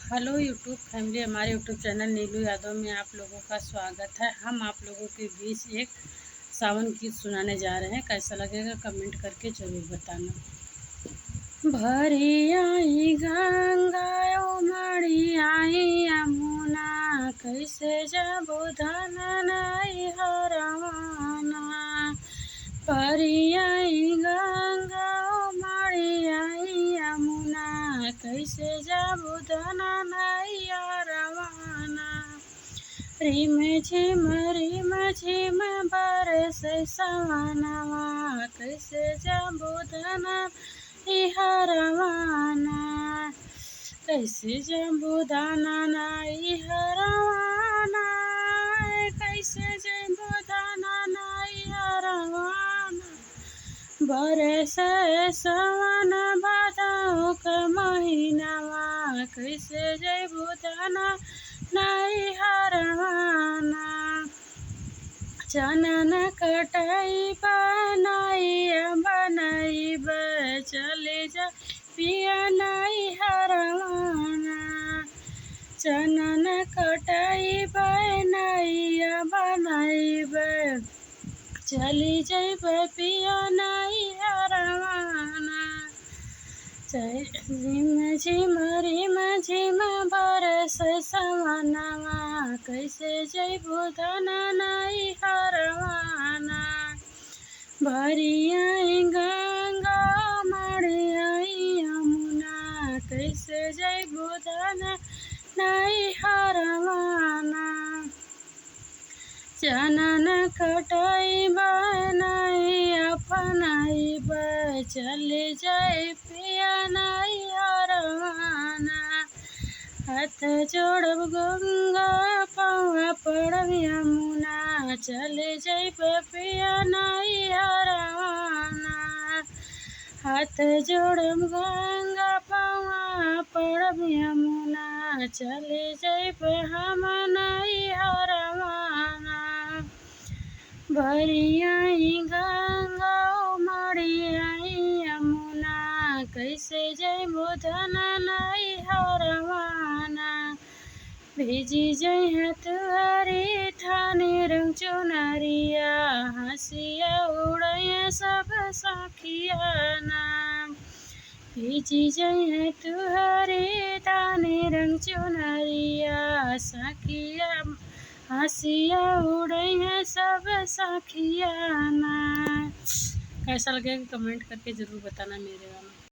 Hello YouTube family, हमारे YouTube channel Neelu Yadav में आप लोगों का स्वागत है। हम आप लोगों के बीच एक सावन गीत सुनाने जा रहे हैं। कैसा लगेगा कमेंट करके ज़रूर बताना। भरी आई गंगा उमड़ी आई यमुना, कैसे जाबो धना नाई हरवाना। भरी आई गंगा उमड़ी आई यमुना, कैसे जाबो धना नाई हरवाना। रिम झिम बरसे सवनवा, कैसे जाबो धना नाई हरवाना। कैसे जाबो धना नाई हरवाना, कैसे जाबो धना नाई हरवाना। बरसे सवन भादो के महीनावा, कैसे जाबो धना नाई हरवाना। चनन कटाई बनाइब, चले जा पिया नाई हरवाना। चनन कटाई बनाइब, चली जाइब पिया नाई हरवाना। रिम झिम बरसे सवनवा, कैसे जाइबो धना नाई हरवाना। भरी आई गंगा उमड़ी आई यमुना, कैसे जाइबो धना नाई हरवाना। चनन कटाई बनाई अपनाइब, चले जाए पिया नाई हरवाना। हाथ जोड़ब गंगा पाँव पड़ब यमुना, चले जाइब पिया नाई हरवाना। हाथ जोड़ब गंगा पाँव पड़ब यमुना, चले जाइब हम नाई हरवाना। भरी आई गंगा उमड़ी आई यमुना, कैसे जाइबो धना नाई हरवाना। भेजी जइहे तुहरी थानी रंग चुनरिया, हंसिया उड़ैया सब सखियाना। भेजी जइहे तुहरी थानी रंग चुनरिया, सखिया हंसिया उड़ैया सब सखियाना। कैसा लगेगा कमेंट करके ज़रूर बताना मेरे गाना।